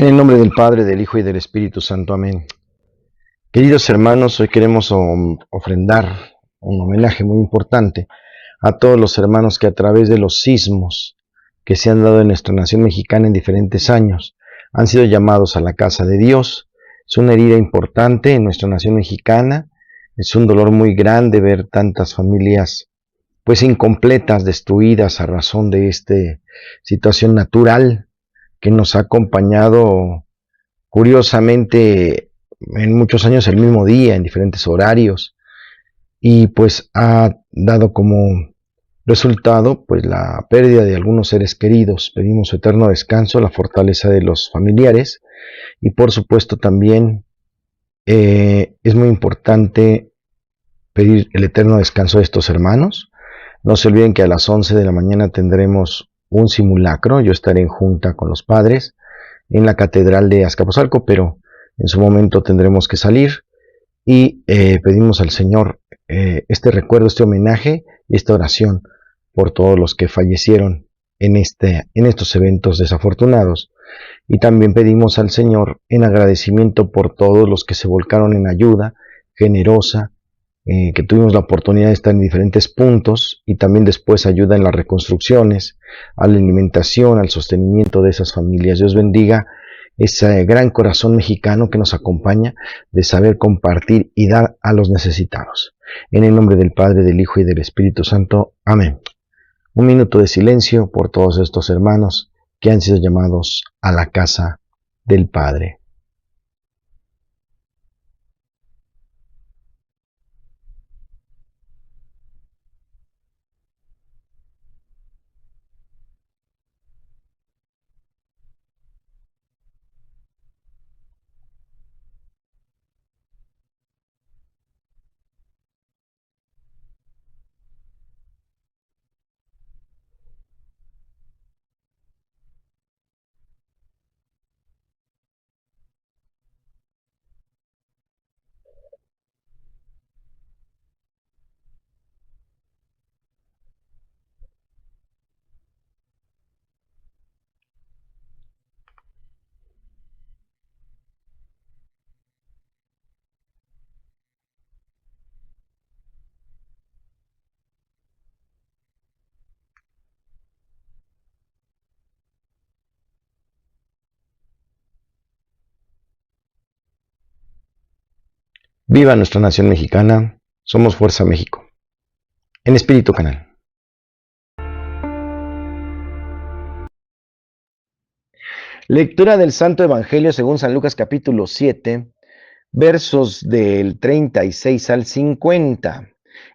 En el nombre del Padre, del Hijo y del Espíritu Santo. Amén. Queridos hermanos, hoy queremos ofrendar un homenaje muy importante a todos los hermanos que a través de los sismos que se han dado en nuestra nación mexicana en diferentes años han sido llamados a la casa de Dios. Es una herida importante en nuestra nación mexicana. Es un dolor muy grande ver tantas familias pues incompletas, destruidas a razón de esta situación natural que nos ha acompañado curiosamente en muchos años el mismo día, en diferentes horarios, y pues ha dado como resultado pues la pérdida de algunos seres queridos. Pedimos su eterno descanso, la fortaleza de los familiares, y por supuesto también es muy importante pedir el eterno descanso de estos hermanos. No se olviden que a las 11 de la mañana tendremos un simulacro. Yo estaré en junta con los padres en la Catedral de Azcapotzalco, pero en su momento tendremos que salir y pedimos al Señor este recuerdo, este homenaje y esta oración por todos los que fallecieron en estos eventos desafortunados. Y también pedimos al Señor en agradecimiento por todos los que se volcaron en ayuda generosa, que tuvimos la oportunidad de estar en diferentes puntos y también después ayuda en las reconstrucciones, a la alimentación, al sostenimiento de esas familias. Dios bendiga ese gran corazón mexicano que nos acompaña de saber compartir y dar a los necesitados. En el nombre del Padre, del Hijo y del Espíritu Santo. Amén. Un minuto de silencio por todos estos hermanos que han sido llamados a la casa del Padre. Viva nuestra nación mexicana, somos Fuerza México. En Espíritu Canal. Lectura del Santo Evangelio según San Lucas capítulo 7, versos del 36 al 50.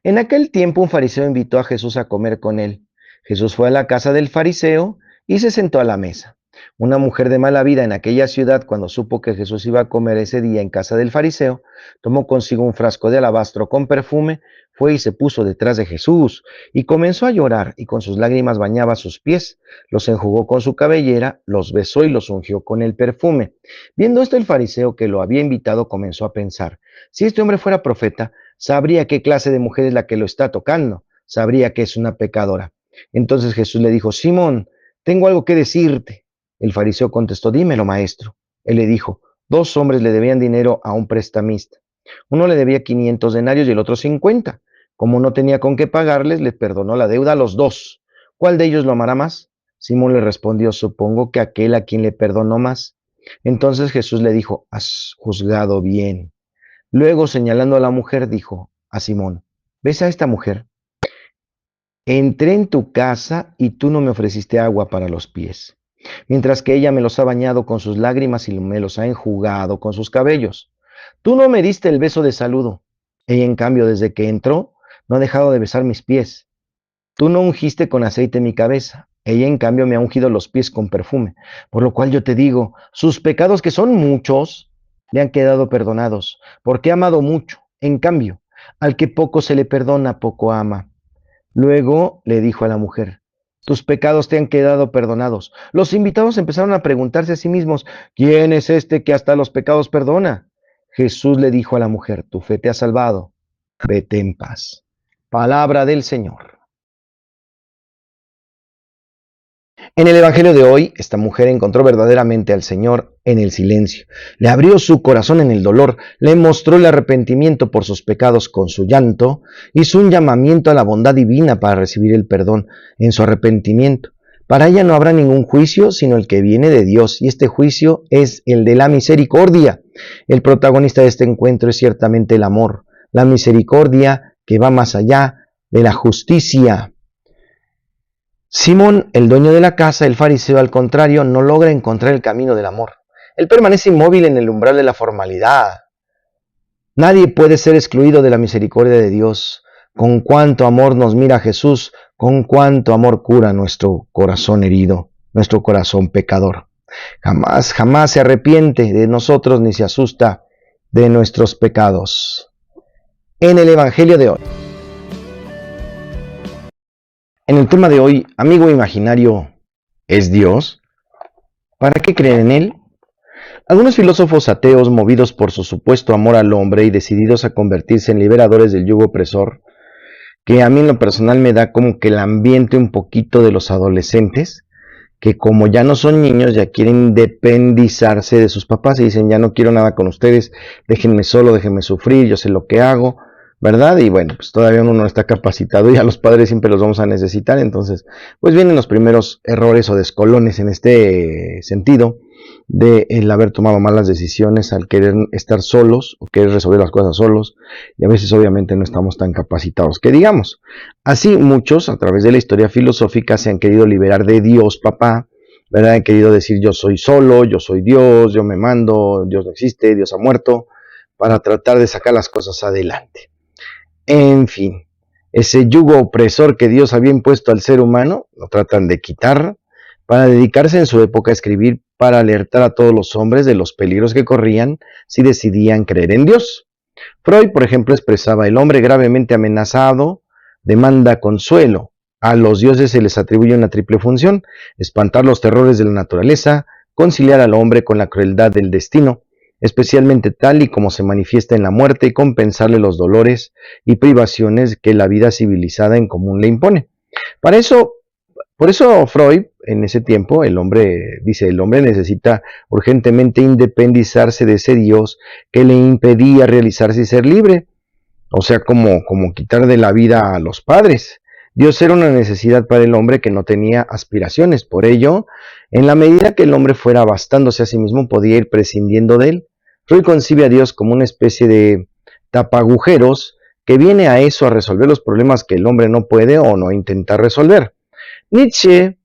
En aquel tiempo un fariseo invitó a Jesús a comer con él. Jesús fue a la casa del fariseo y se sentó a la mesa. Una mujer de mala vida en aquella ciudad, cuando supo que Jesús iba a comer ese día en casa del fariseo, tomó consigo un frasco de alabastro con perfume, fue y se puso detrás de Jesús, y comenzó a llorar, y con sus lágrimas bañaba sus pies, los enjugó con su cabellera, los besó y los ungió con el perfume. Viendo esto, el fariseo que lo había invitado comenzó a pensar: si este hombre fuera profeta, sabría qué clase de mujer es la que lo está tocando, sabría que es una pecadora. Entonces Jesús le dijo: Simón, tengo algo que decirte. El fariseo contestó: dímelo, maestro. Él le dijo: 2 hombres le debían dinero a un prestamista. Uno le debía 500 denarios y el otro 50. Como no tenía con qué pagarles, le perdonó la deuda a los dos. ¿Cuál de ellos lo amará más? Simón le respondió: supongo que aquel a quien le perdonó más. Entonces Jesús le dijo: has juzgado bien. Luego, señalando a la mujer, dijo a Simón: ¿ves a esta mujer? Entré en tu casa y tú no me ofreciste agua para los pies, mientras que ella me los ha bañado con sus lágrimas y me los ha enjugado con sus cabellos. Tú no me diste el beso de saludo. Ella, en cambio, desde que entró, no ha dejado de besar mis pies. Tú no ungiste con aceite mi cabeza. Ella, en cambio, me ha ungido los pies con perfume. Por lo cual yo te digo, sus pecados, que son muchos, le han quedado perdonados, porque ha amado mucho. En cambio, al que poco se le perdona, poco ama. Luego le dijo a la mujer: tus pecados te han quedado perdonados. Los invitados empezaron a preguntarse a sí mismos: ¿quién es este que hasta los pecados perdona? Jesús le dijo a la mujer: tu fe te ha salvado. Vete en paz. Palabra del Señor. En el Evangelio de hoy, esta mujer encontró verdaderamente al Señor en el silencio. Le abrió su corazón en el dolor, le mostró el arrepentimiento por sus pecados con su llanto, hizo un llamamiento a la bondad divina para recibir el perdón en su arrepentimiento. Para ella no habrá ningún juicio sino el que viene de Dios, y este juicio es el de la misericordia. El protagonista de este encuentro es ciertamente el amor, la misericordia que va más allá de la justicia. Simón, el dueño de la casa, el fariseo, al contrario, no logra encontrar el camino del amor. Él permanece inmóvil en el umbral de la formalidad. Nadie puede ser excluido de la misericordia de Dios. Con cuánto amor nos mira Jesús, con cuánto amor cura nuestro corazón herido, nuestro corazón pecador. Jamás se arrepiente de nosotros ni se asusta de nuestros pecados. En el Evangelio de hoy. En el tema de hoy, amigo imaginario, ¿es Dios? ¿Para qué creer en Él? Algunos filósofos ateos, movidos por su supuesto amor al hombre y decididos a convertirse en liberadores del yugo opresor, que a mí en lo personal me da como que el ambiente un poquito de los adolescentes, que como ya no son niños, ya quieren independizarse de sus papás y dicen, ya no quiero nada con ustedes, déjenme solo, déjenme sufrir, yo sé lo que hago, ¿verdad? Y bueno, pues todavía uno no está capacitado y a los padres siempre los vamos a necesitar, entonces pues vienen los primeros errores o descolones en este sentido de el haber tomado malas decisiones al querer estar solos o querer resolver las cosas solos, y a veces obviamente no estamos tan capacitados que digamos. Así muchos a través de la historia filosófica se han querido liberar de Dios papá, ¿verdad? Han querido decir yo soy solo, yo soy Dios, yo me mando, Dios no existe, Dios ha muerto, para tratar de sacar las cosas adelante. En fin, ese yugo opresor que Dios había impuesto al ser humano, lo tratan de quitar para dedicarse en su época a escribir para alertar a todos los hombres de los peligros que corrían si decidían creer en Dios. Freud, por ejemplo, expresaba: el hombre gravemente amenazado demanda consuelo. A los dioses se les atribuye una triple función: espantar los terrores de la naturaleza, conciliar al hombre con la crueldad del destino, especialmente tal y como se manifiesta en la muerte, y compensarle los dolores y privaciones que la vida civilizada en común le impone. Por eso Freud, en ese tiempo, el hombre necesita urgentemente independizarse de ese Dios que le impedía realizarse y ser libre. O sea, como quitar de la vida a los padres. Dios era una necesidad para el hombre que no tenía aspiraciones. Por ello, en la medida que el hombre fuera bastándose a sí mismo, podía ir prescindiendo de él. Freud concibe a Dios como una especie de tapagujeros que viene a eso, a resolver los problemas que el hombre no puede o no intenta resolver. Nietzsche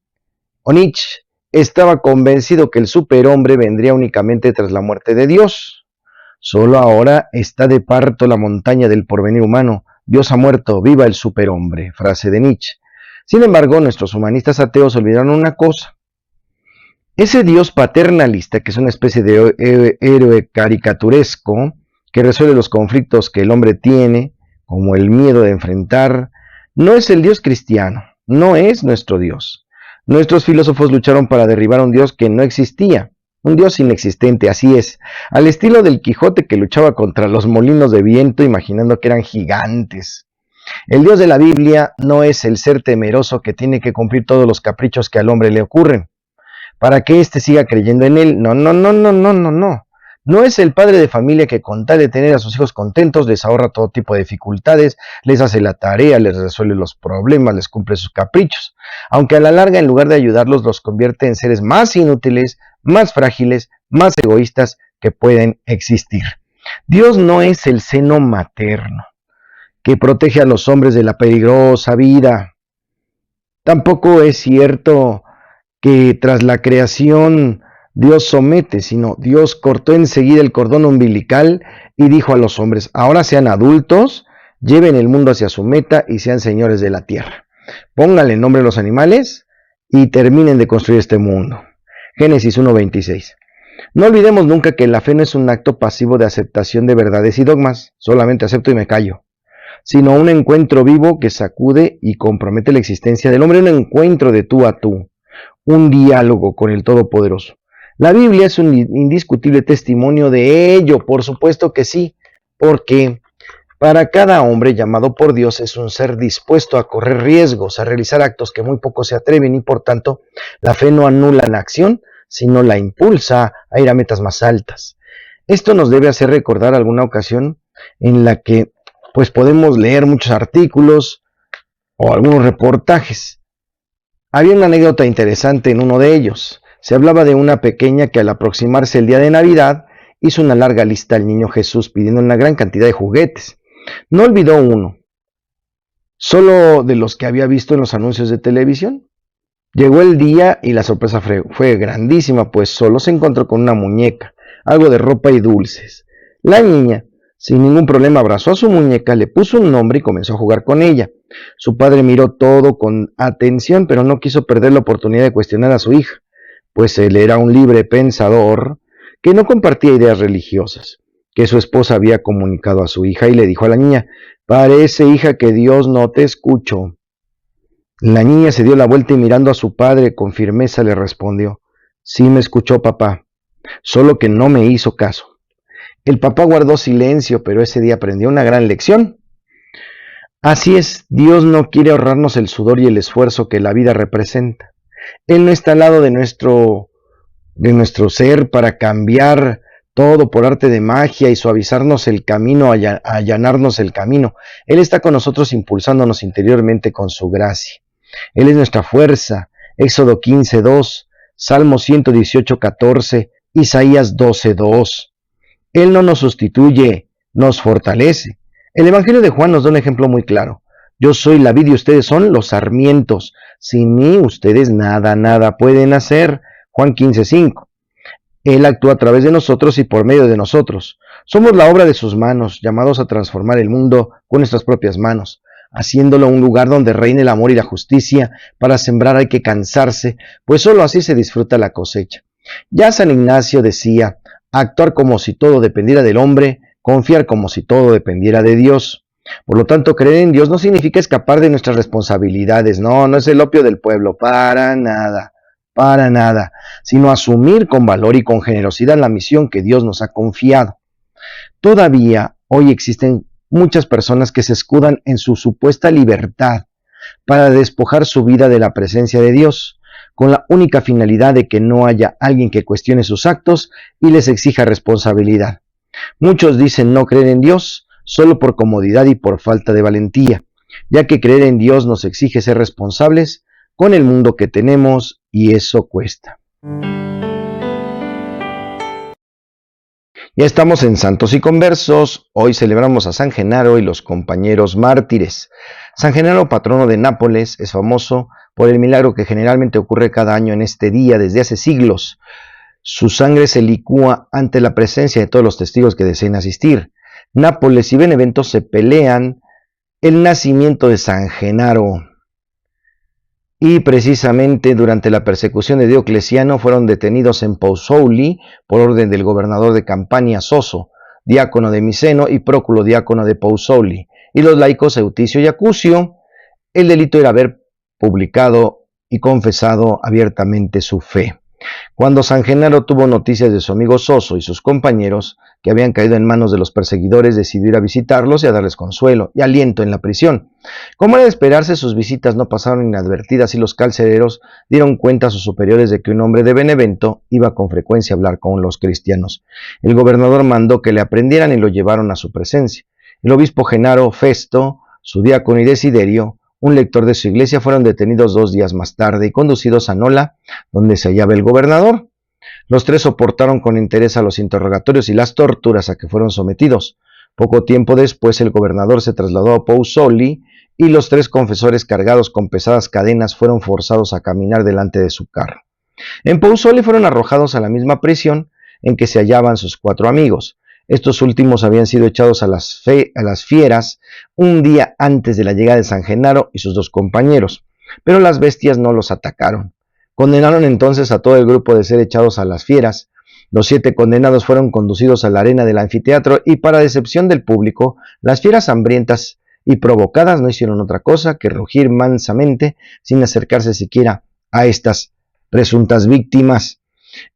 estaba convencido que el superhombre vendría únicamente tras la muerte de Dios. Solo ahora está de parto la montaña del porvenir humano. Dios ha muerto, viva el superhombre, frase de Nietzsche. Sin embargo, nuestros humanistas ateos olvidaron una cosa. Ese Dios paternalista, que es una especie de héroe caricaturesco, que resuelve los conflictos que el hombre tiene, como el miedo de enfrentar, no es el Dios cristiano, no es nuestro Dios. Nuestros filósofos lucharon para derribar un Dios que no existía, un Dios inexistente, así es, al estilo del Quijote que luchaba contra los molinos de viento imaginando que eran gigantes. El Dios de la Biblia no es el ser temeroso que tiene que cumplir todos los caprichos que al hombre le ocurren, para que éste siga creyendo en él. No. No es el padre de familia que con tal de tener a sus hijos contentos les ahorra todo tipo de dificultades, les hace la tarea, les resuelve los problemas, les cumple sus caprichos, aunque a la larga en lugar de ayudarlos los convierte en seres más inútiles, más frágiles, más egoístas que pueden existir. Dios no es el seno materno que protege a los hombres de la peligrosa vida. Tampoco es cierto que tras la creación Dios somete, sino Dios cortó enseguida el cordón umbilical y dijo a los hombres: ahora sean adultos, lleven el mundo hacia su meta y sean señores de la tierra. Pónganle nombre a los animales y terminen de construir este mundo. Génesis 1:26. No olvidemos nunca que la fe no es un acto pasivo de aceptación de verdades y dogmas, solamente acepto y me callo, sino un encuentro vivo que sacude y compromete la existencia del hombre, un encuentro de tú a tú, un diálogo con el Todopoderoso. La Biblia es un indiscutible testimonio de ello, por supuesto que sí, porque Para cada hombre llamado por Dios es un ser dispuesto a correr riesgos, a realizar actos que muy pocos se atreven y por tanto la fe no anula la acción, sino la impulsa a ir a metas más altas. Esto nos debe hacer recordar alguna ocasión en la que pues podemos leer muchos artículos o algunos reportajes. Había una anécdota interesante en uno de ellos. Se hablaba de una pequeña que al aproximarse el día de Navidad hizo una larga lista al niño Jesús pidiendo una gran cantidad de juguetes. No olvidó uno, solo de los que había visto en los anuncios de televisión. Llegó el día y la sorpresa fue grandísima, pues solo se encontró con una muñeca, algo de ropa y dulces. La niña, sin ningún problema, abrazó a su muñeca, le puso un nombre y comenzó a jugar con ella. Su padre miró todo con atención, pero no quiso perder la oportunidad de cuestionar a su hija, pues él era un libre pensador que no compartía ideas religiosas, que su esposa había comunicado a su hija y le dijo a la niña: «Parece, hija, que Dios no te escuchó». La niña se dio la vuelta y mirando a su padre con firmeza le respondió: «Sí me escuchó, papá, solo que no me hizo caso». El papá guardó silencio, pero ese día aprendió una gran lección. Así es, Dios no quiere ahorrarnos el sudor y el esfuerzo que la vida representa. Él no está al lado de nuestro ser para cambiar todo por arte de magia y suavizarnos el camino, allanarnos el camino. Él está con nosotros impulsándonos interiormente con su gracia. Él es nuestra fuerza. Éxodo 15:2, Salmo 118:14, Isaías 12:2. Él no nos sustituye, nos fortalece. El Evangelio de Juan nos da un ejemplo muy claro. Yo soy la vid y ustedes son los sarmientos. Sin mí ustedes nada pueden hacer. Juan 15:5. Él actúa a través de nosotros y por medio de nosotros. Somos la obra de sus manos, llamados a transformar el mundo con nuestras propias manos, haciéndolo un lugar donde reine el amor y la justicia. Para sembrar hay que cansarse, pues sólo así se disfruta la cosecha. Ya San Ignacio decía: actuar como si todo dependiera del hombre, confiar como si todo dependiera de Dios. Por lo tanto, creer en Dios no significa escapar de nuestras responsabilidades. No es el opio del pueblo, para nada, sino asumir con valor y con generosidad la misión que Dios nos ha confiado. Todavía hoy existen muchas personas que se escudan en su supuesta libertad para despojar su vida de la presencia de Dios, con la única finalidad de que no haya alguien que cuestione sus actos y les exija responsabilidad. Muchos dicen no creer en Dios solo por comodidad y por falta de valentía, ya que creer en Dios nos exige ser responsables con el mundo que tenemos y eso cuesta. Ya estamos en Santos y Conversos. Hoy celebramos a San Genaro y los compañeros mártires. San Genaro, patrono de Nápoles, es famoso por el milagro que generalmente ocurre cada año en este día desde hace siglos. Su sangre se licúa ante la presencia de todos los testigos que deseen asistir. Nápoles y Benevento se pelean el nacimiento de San Genaro. Y precisamente durante la persecución de Diocleciano fueron detenidos en Pozzuoli por orden del gobernador de Campania, Soso, diácono de Miceno y próculo diácono de Pozzuoli, y los laicos Euticio y Acucio. El delito era haber publicado y confesado abiertamente su fe. Cuando San Genaro tuvo noticias de su amigo Soso y sus compañeros, que habían caído en manos de los perseguidores, decidió ir a visitarlos y a darles consuelo y aliento en la prisión. Como era de esperarse, sus visitas no pasaron inadvertidas y los carceleros dieron cuenta a sus superiores de que un hombre de Benevento iba con frecuencia a hablar con los cristianos. El gobernador mandó que le aprendieran y lo llevaron a su presencia. El obispo Genaro Festo, su diácono y Desiderio, un lector de su iglesia, fueron detenidos 2 días más tarde y conducidos a Nola, donde se hallaba el gobernador. Los 3 soportaron con interés a los interrogatorios y las torturas a que fueron sometidos. Poco tiempo después, el gobernador se trasladó a Pozzuoli y los 3 confesores cargados con pesadas cadenas fueron forzados a caminar delante de su carro. En Pozzuoli fueron arrojados a la misma prisión en que se hallaban sus 4 amigos. Estos últimos habían sido echados a las fieras un día antes de la llegada de San Genaro y sus 2 compañeros, pero las bestias no los atacaron. Condenaron entonces a todo el grupo de ser echados a las fieras. Los 7 condenados fueron conducidos a la arena del anfiteatro y, para decepción del público, las fieras hambrientas y provocadas no hicieron otra cosa que rugir mansamente sin acercarse siquiera a estas presuntas víctimas.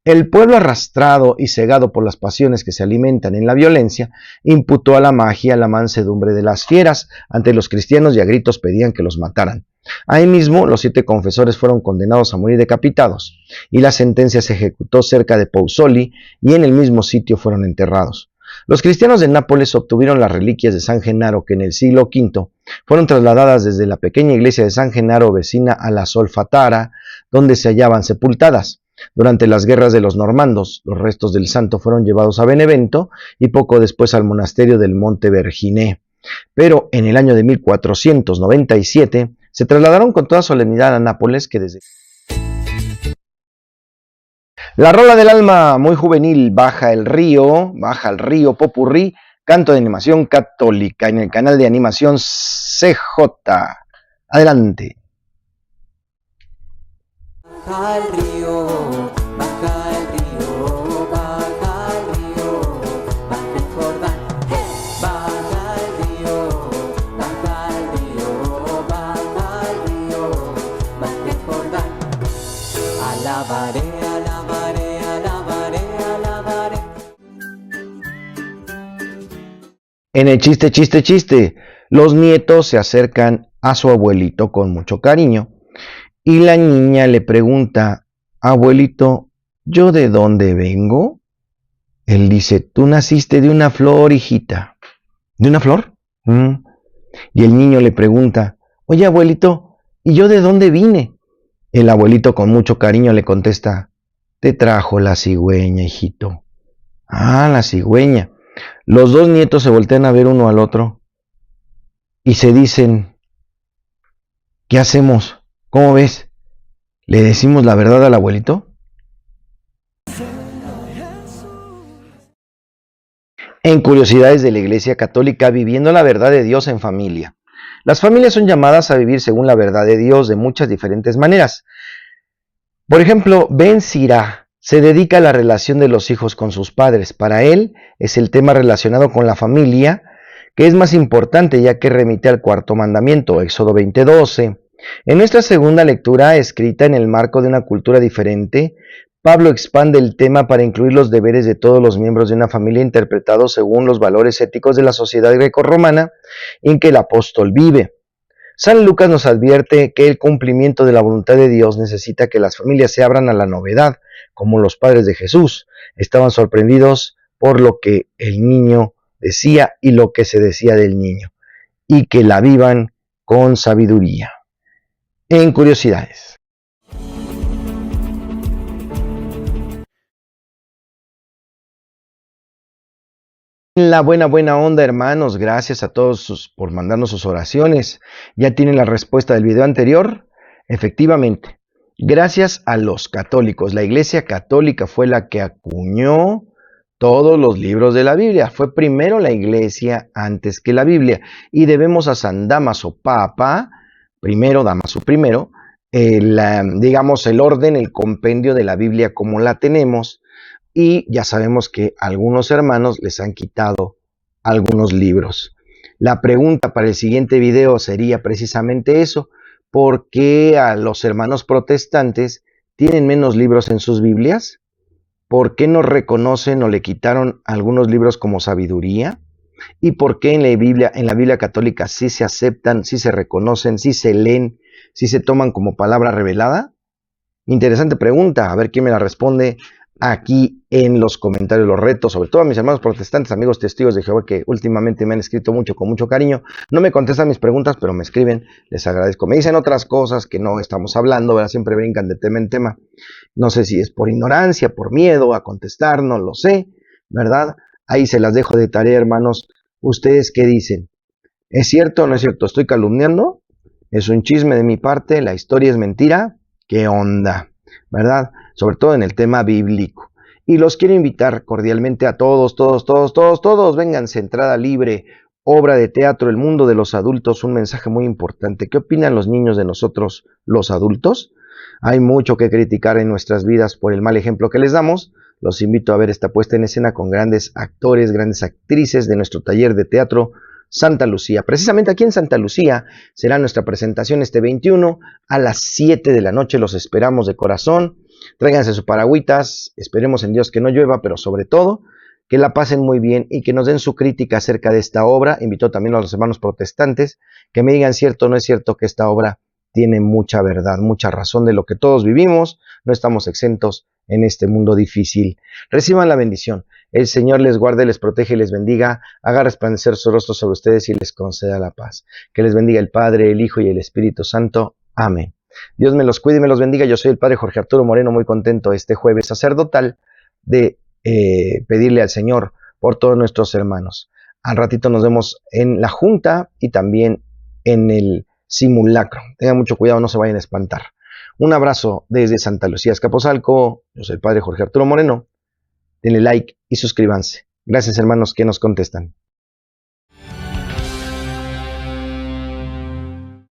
El pueblo arrastrado y cegado por las pasiones que se alimentan en la violencia, imputó a la magia la mansedumbre de las fieras ante los cristianos y a gritos pedían que los mataran. Ahí mismo los 7 confesores fueron condenados a morir decapitados y la sentencia se ejecutó cerca de Pozzoli y en el mismo sitio fueron enterrados. Los cristianos de Nápoles obtuvieron las reliquias de San Genaro que en el siglo V fueron trasladadas desde la pequeña iglesia de San Genaro vecina a la Solfatara, donde se hallaban sepultadas. Durante las guerras de los normandos, los restos del santo fueron llevados a Benevento y poco después al monasterio del Monte Verginé. Pero en el año de 1497 se trasladaron con toda solemnidad a Nápoles, que desde... La rola del alma, muy juvenil, baja el río Popurrí, canto de animación católica en el canal de animación CJ. Adelante. Baja el río, baja el río, baja el río, baja el Jordán. Baja el río, baja el río, baja el río, baja el Jordán. Alabaré, alabaré, alabaré, alabaré. En el chiste, los nietos se acercan a su abuelito con mucho cariño. Y la niña le pregunta, abuelito, ¿yo de dónde vengo? Él dice, tú naciste de una flor, hijita. ¿De una flor? Y el niño le pregunta, oye, abuelito, ¿y yo de dónde vine? El abuelito con mucho cariño le contesta, te trajo la cigüeña, hijito. Ah, la cigüeña. Los 2 nietos se voltean a ver uno al otro y se dicen, ¿qué hacemos? ¿Cómo ves? ¿Le decimos la verdad al abuelito? En Curiosidades de la Iglesia Católica, viviendo la verdad de Dios en familia. Las familias son llamadas a vivir según la verdad de Dios de muchas diferentes maneras. Por ejemplo, Ben Sirá se dedica a la relación de los hijos con sus padres. Para él es el tema relacionado con la familia que es más importante, ya que remite al 4º mandamiento, Éxodo 20:12. En nuestra segunda lectura, escrita en el marco de una cultura diferente, Pablo expande el tema para incluir los deberes de todos los miembros de una familia interpretados según los valores éticos de la sociedad grecorromana en que el apóstol vive. San Lucas nos advierte que el cumplimiento de la voluntad de Dios necesita que las familias se abran a la novedad, como los padres de Jesús estaban sorprendidos por lo que el niño decía y lo que se decía del niño, y que la vivan con sabiduría. En Curiosidades. La buena onda, hermanos, gracias a todos por mandarnos sus oraciones. ¿Ya tienen la respuesta del video anterior? Efectivamente, gracias a los católicos. La Iglesia Católica fue la que acuñó todos los libros de la Biblia. Fue primero la Iglesia antes que la Biblia. Y debemos a San Dámaso Papa, Dámaso primero, digamos el orden, el compendio de la Biblia como la tenemos. Y ya sabemos que algunos hermanos les han quitado algunos libros. La pregunta para el siguiente video sería precisamente eso. ¿Por qué a los hermanos protestantes tienen menos libros en sus Biblias? ¿Por qué no reconocen o le quitaron algunos libros como sabiduría? ¿Y por qué en la Biblia católica sí se aceptan, sí se reconocen, sí se leen, sí se toman como palabra revelada? Interesante pregunta, a ver quién me la responde aquí en los comentarios. Los retos, sobre todo a mis hermanos protestantes, amigos testigos de Jehová que últimamente me han escrito mucho, con mucho cariño. No me contestan mis preguntas, pero me escriben, les agradezco. Me dicen otras cosas que no estamos hablando, ¿verdad? Siempre brincan de tema en tema. No sé si es por ignorancia, por miedo a contestar, no lo sé, ¿verdad? Ahí se las dejo de tarea, hermanos. ¿Ustedes qué dicen? ¿Es cierto o no es cierto? ¿Estoy calumniando? ¿Es un chisme de mi parte? ¿La historia es mentira? ¿Qué onda? ¿Verdad? Sobre todo en el tema bíblico. Y los quiero invitar cordialmente a todos, vénganse, entrada libre, obra de teatro, El mundo de los adultos, un mensaje muy importante. ¿Qué opinan los niños de nosotros, los adultos? Hay mucho que criticar en nuestras vidas por el mal ejemplo que les damos. Los invito a ver esta puesta en escena con grandes actores, grandes actrices de nuestro taller de teatro Santa Lucía. Precisamente aquí en Santa Lucía será nuestra presentación este 21 a las 7 de la noche. Los esperamos de corazón. Tráiganse sus paragüitas, esperemos en Dios que no llueva, pero sobre todo que la pasen muy bien y que nos den su crítica acerca de esta obra. Invito también a los hermanos protestantes que me digan cierto o no es cierto que esta obra tiene mucha verdad, mucha razón de lo que todos vivimos. No estamos exentos en este mundo difícil. Reciban la bendición. El Señor les guarde, les protege y les bendiga. Haga resplandecer su rostro sobre ustedes y les conceda la paz. Que les bendiga el Padre, el Hijo y el Espíritu Santo. Amén. Dios me los cuide y me los bendiga. Yo soy el Padre Jorge Arturo Moreno, muy contento este jueves sacerdotal de pedirle al Señor por todos nuestros hermanos. Al ratito nos vemos en la junta y también en el simulacro. Tengan mucho cuidado, no se vayan a espantar. Un abrazo desde Santa Lucía, Escapozalco. Yo soy el Padre Jorge Arturo Moreno. Denle like y suscríbanse. Gracias, hermanos que nos contestan.